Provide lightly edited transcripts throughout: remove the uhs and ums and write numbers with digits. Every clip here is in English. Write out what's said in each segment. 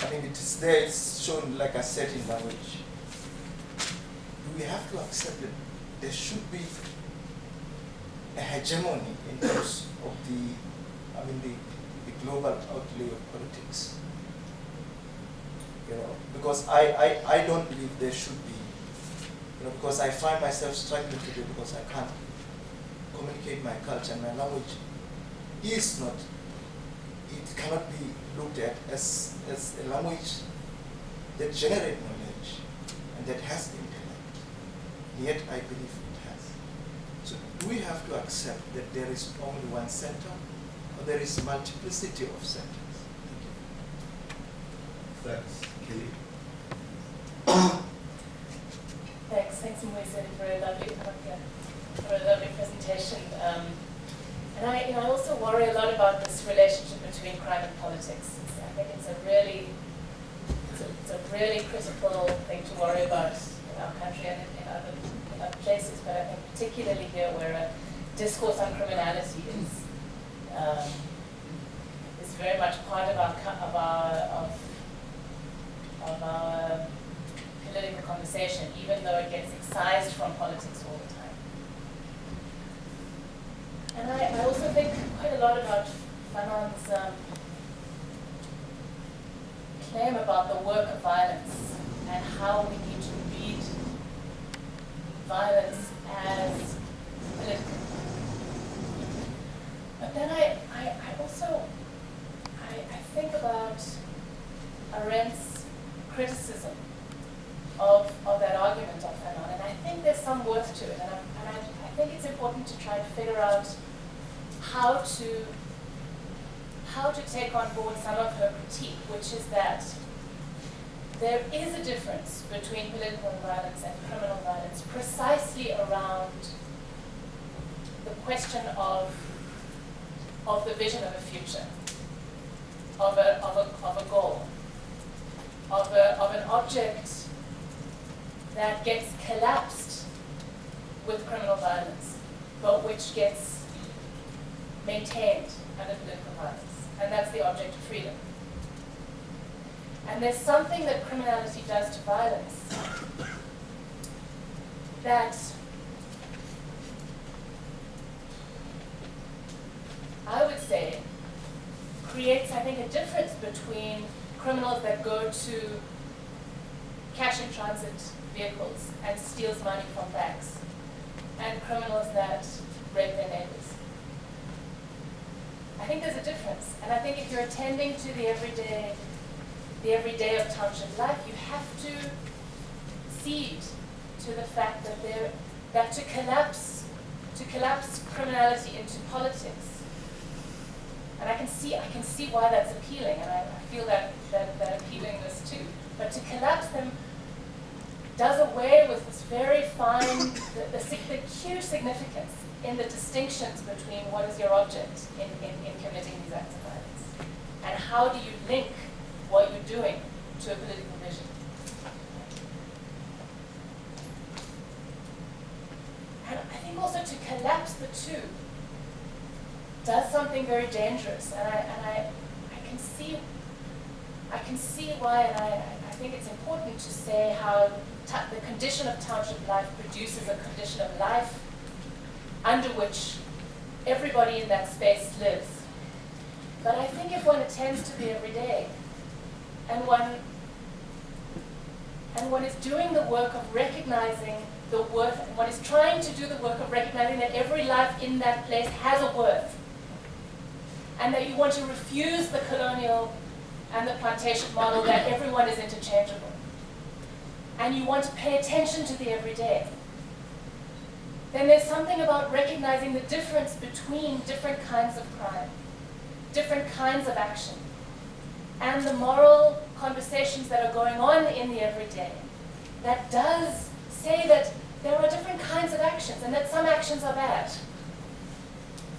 I mean, it is there, it's shown like a set in language. We have to accept that there should be a hegemony in terms of the global outlay of politics. You know, because I don't believe there should be, you know, because I find myself struggling today because I can't communicate my culture and my language is not, it cannot be looked at as a language that generates knowledge and that has intellect. Yet I believe it has. So do we have to accept that there is only one center or there is multiplicity of centers? Thank you. Thanks. Kelly? Thanks Mbuyiseni for a lovely presentation. And I also worry a lot about this relationship between crime and politics. I think it's a really critical thing to worry about in our country and in other places, but I think particularly here where a discourse on criminality is very much part of our political conversation, even though it gets excised from politics all the time. And I also think quite a lot about Fanon's claim about the work of violence and how we need to read violence as political. But then I also think about Arendt's criticism of that argument of Fanon, and I think there's some worth to it, and I think it's important to try to figure out how to take on board some of her critique, which is that there is a difference between political violence and criminal violence precisely around the question of the vision of a future, of a goal, of an object that gets collapsed with criminal violence, but which gets maintained under political violence. And that's the object of freedom. And there's something that criminality does to violence that I would say creates, I think, a difference between criminals that go to cash in transit vehicles and steals money from banks and criminals that rape their neighbors. I think there's a difference. And I think if you're attending to the everyday of township life, you have to cede to the fact that to collapse criminality into politics. And I can see why that's appealing, and I feel that appealingness too. But to collapse them does away with this very fine, the huge significance in the distinctions between what is your object in committing these acts of violence. And how do you link what you're doing to a political vision? And I think also to collapse the two does something very dangerous. And I can see why, and I think it's important to say how the condition of township life produces a condition of life under which everybody in that space lives. But I think if one attends to the everyday, and one is doing the work of recognizing the worth, and one is trying to do the work of recognizing that every life in that place has a worth, and that you want to refuse the colonial and the plantation model that everyone is interchangeable, and you want to pay attention to the everyday, then there's something about recognizing the difference between different kinds of crime, different kinds of action, and the moral conversations that are going on in the everyday that does say that there are different kinds of actions and that some actions are bad.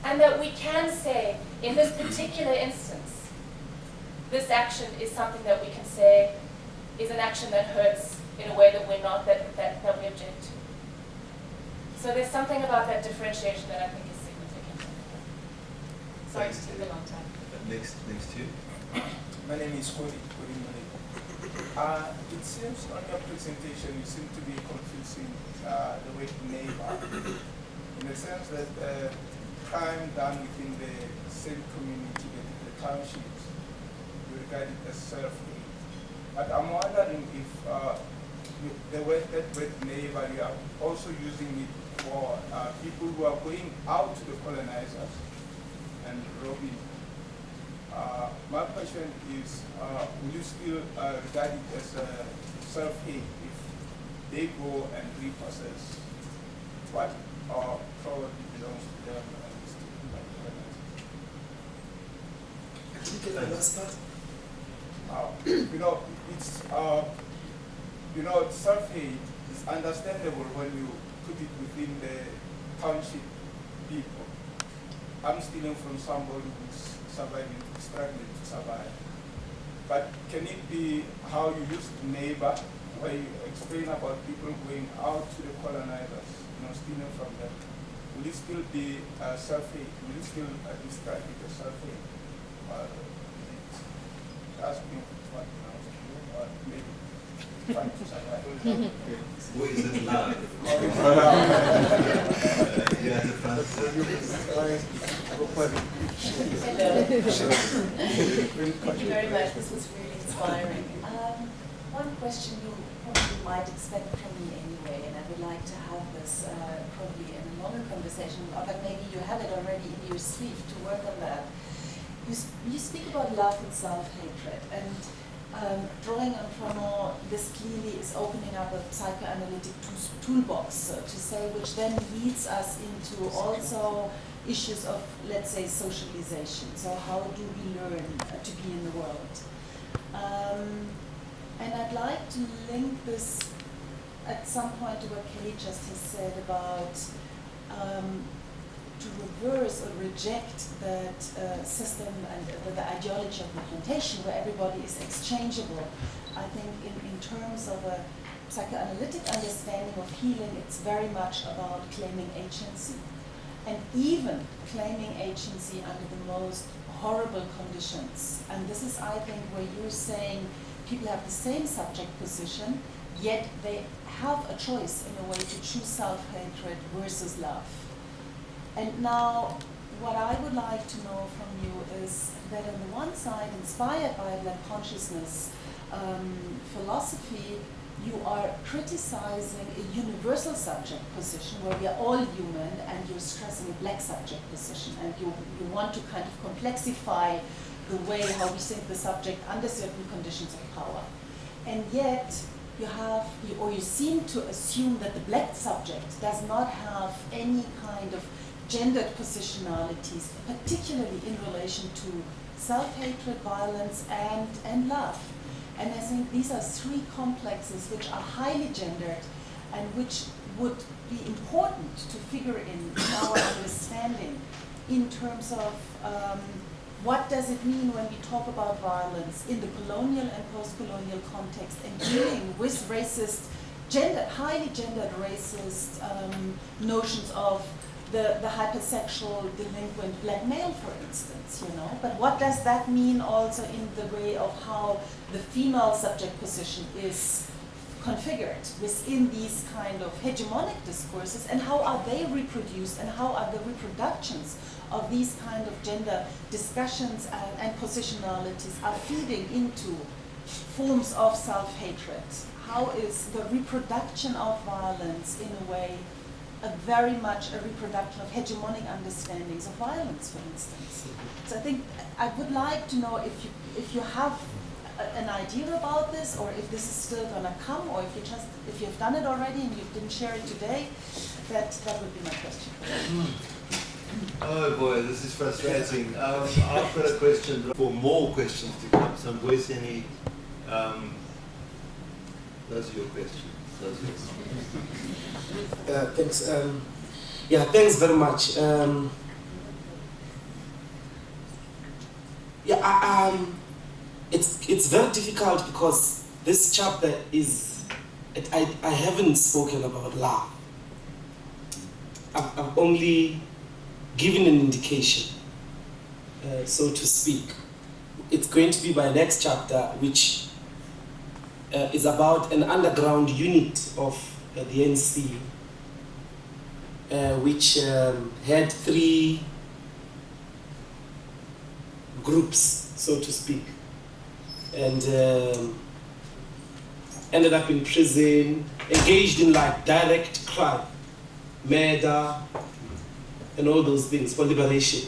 And that we can say, in this particular instance, this action is something that we can say is an action that hurts in a way that we're not, that we object to. So there's something about that differentiation that I think is significant. Sorry to take a long time. Next two. My name is Colonial. It seems on your presentation you seem to be confusing the word neighbor in the sense that crime done within the same community, the townships, you regard it as self-hate. But I'm wondering if that word neighbor, you are also using it for people who are going out to the colonizers and robbing. My question is, will you still regard it as self-hate if they go and repossess what probably belongs to them and is taken by the colonizers? It's self-hate is understandable when you put it within the township people. I'm stealing from somebody who's surviving, struggling to survive. But can it be how you use neighbor, where you explain about people going out to the colonizers, stealing from them? Will it still be self-hate? Will it still describe it as self-hate? Ask me what or maybe trying to survive. What is it love? Yeah, the front. Thank you very much. This was really inspiring. One question you probably might expect from me anyway, and I would like to have this probably in a longer conversation, but maybe you have it already in your sleeve to work on that. You speak about love and self-hatred, and drawing on Fanon, this clearly is opening up a psychoanalytic toolbox, so to say, which then leads us into also issues of, let's say, socialization. So how do we learn to be in the world? And I'd like to link this at some point to what Kelly just has said about to reverse or reject that system and the ideology of the plantation where everybody is exchangeable. I think in terms of a psychoanalytic understanding of healing, it's very much about claiming agency. And even claiming agency under the most horrible conditions. And this is, I think, where you're saying people have the same subject position, yet they have a choice in a way to choose self-hatred versus love. And now, what I would like to know from you is that on the one side, inspired by Black consciousness philosophy, you are criticizing a universal subject position where we are all human, and you're stressing a Black subject position, and you want to kind of complexify the way how we think the subject under certain conditions of power. And yet, you seem to assume that the Black subject does not have any kind of gendered positionalities, particularly in relation to self-hatred, violence, and love. And I think these are three complexes which are highly gendered and which would be important to figure in our understanding in terms of what does it mean when we talk about violence in the colonial and post-colonial context and dealing with racist, highly gendered racist notions of the hypersexual, delinquent Black male, for instance, But what does that mean also in the way of how the female subject position is configured within these kind of hegemonic discourses, and how are they reproduced, and how are the reproductions of these kind of gender discussions and positionalities are feeding into forms of self-hatred? How is the reproduction of violence in a way very much a reproduction of hegemonic understandings of violence, for instance? So I think I would like to know if you have an idea about this, or if this is still going to come, or if you've done it already and you didn't share it today. That would be my question. Oh boy, this is frustrating. I've got a question for more questions to come. So Mbuyiseni, those are your questions. Thanks. Thanks very much. It's very difficult because this chapter I haven't spoken about love. I've only given an indication, so to speak. it's going to be my next chapter, which is about an underground unit of the NC, which had 3 groups, so to speak, and ended up in prison, engaged in like direct crime, murder, and all those things for liberation.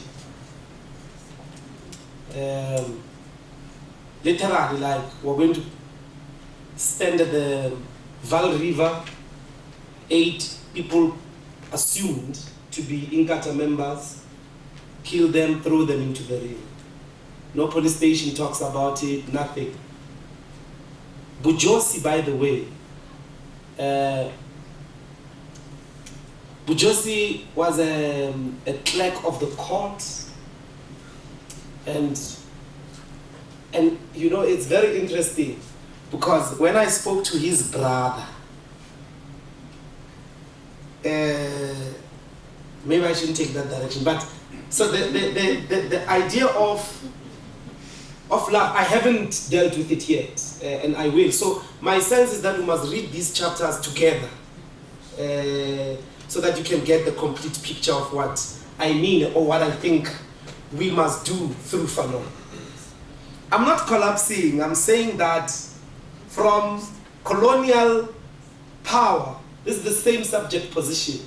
Literally, like, we're going to stand at the Val River, 8 people assumed to be Inkatha members, kill them, throw them into the river. No police station talks about it, nothing. Bujosi, by the way, Bujosi was a clerk of the court, and you know, it's very interesting because when I spoke to his brother, maybe I shouldn't take that direction, but so the idea of love, I haven't dealt with it yet, and I will. So my sense is that we must read these chapters together so that you can get the complete picture of what I mean or what I think we must do through Fanon. I'm not collapsing, I'm saying that from colonial power, this is the same subject position.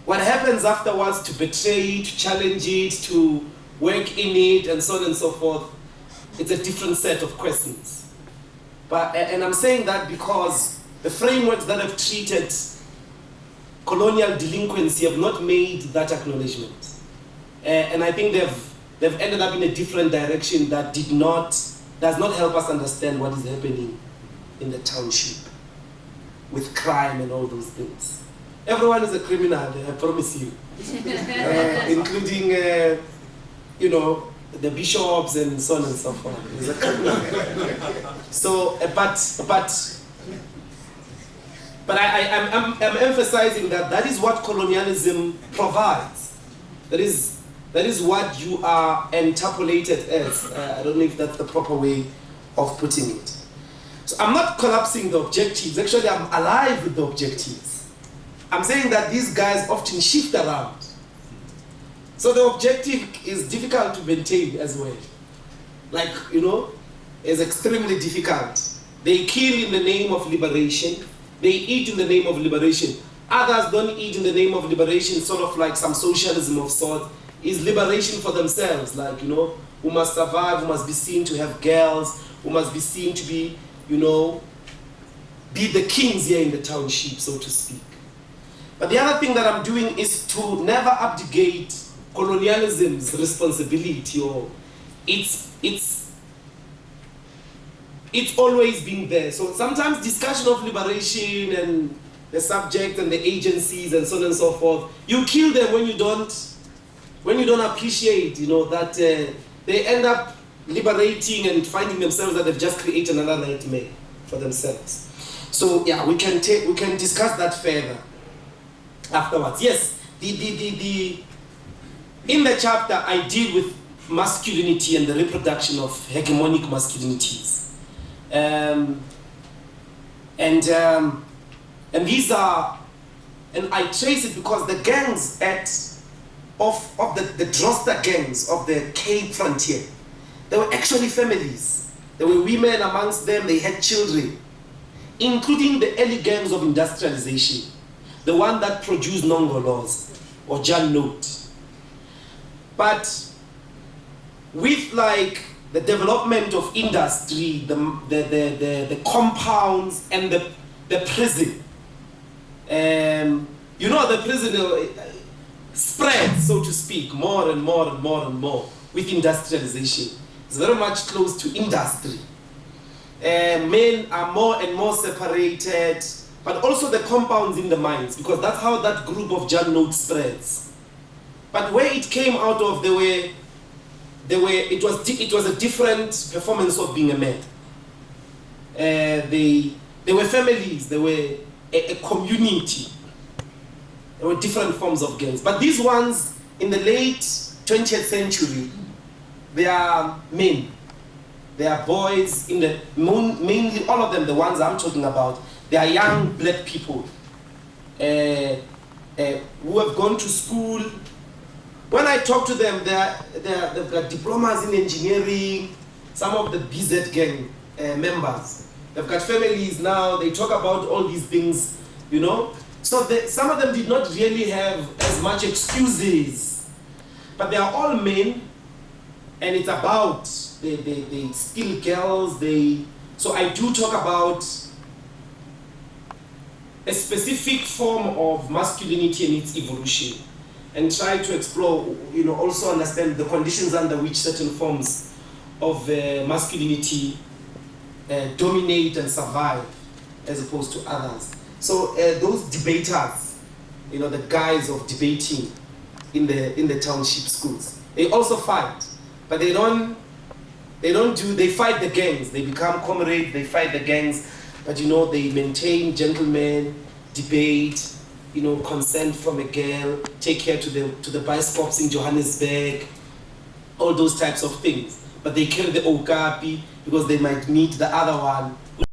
What happens afterwards to betray it, to challenge it, to work in it, and so on and so forth, it's a different set of questions. And I'm saying that because the frameworks that have treated colonial delinquency have not made that acknowledgement. And I think they've ended up in a different direction that does not help us understand what is happening in the township with crime and all those things. Everyone is a criminal, I promise you, including you know, the bishops and so on and so forth. So, but I'm emphasizing that is what colonialism provides. That is what you are interpolated as. I don't know if that's the proper way of putting it. So I'm not collapsing the objectives. Actually, I'm alive with the objectives. I'm saying that these guys often shift around. So the objective is difficult to maintain as well. Like, you know, it's extremely difficult. They kill in the name of liberation. They eat in the name of liberation. Others don't eat in the name of liberation, sort of like some socialism of sorts. Is liberation for themselves, like, you know, who must survive, who must be seen to have girls, who must be seen to be, you know, be the kings here in the township, so to speak. But the other thing that I'm doing is to never abdicate colonialism's responsibility, or it's always been there. So sometimes discussion of liberation and the subject and the agencies and so on and so forth, you kill them when you don't appreciate, you know, that they end up liberating and finding themselves that they've just created another nightmare for themselves. So yeah, we can discuss that further afterwards. Yes, in the chapter I deal with masculinity and the reproduction of hegemonic masculinities, and these are, and I trace it because the gangs of the Droster gangs of the Cape frontier, they were actually families. There were women amongst them, they had children, including the early gangs of industrialization, the one that produced Nongolos or Jan Note. But with like the development of industry, the compounds and the prison, you know, the prison spreads, so to speak, more and more and more and more with industrialization. It's very much close to industry. Men are more and more separated, but also the compounds in the mines, because that's how that group of Jan Note spreads. But where it came out of, it was a different performance of being a man. They were families, they were a community. There were different forms of gangs. But these ones, in the late 20th century, they are men. They are boys, in the mainly all of them, the ones I'm talking about, they are young black people who have gone to school. When I talk to them, they've got diplomas in engineering, some of the BZ gang members. They've got families now, they talk about all these things, you know. So some of them did not really have as much excuses, but they are all men, and it's about they skilled girls. So I do talk about a specific form of masculinity and its evolution, and try to explore, you know, also understand the conditions under which certain forms of masculinity dominate and survive as opposed to others. So those debaters, you know, the guys of debating in the township schools, they also fight, but they fight the gangs. They become comrades, they fight the gangs, but you know, they maintain gentlemen, debate, you know, consent from a girl, take her to the bioscopes in Johannesburg, all those types of things. But they carry the okapi because they might meet the other one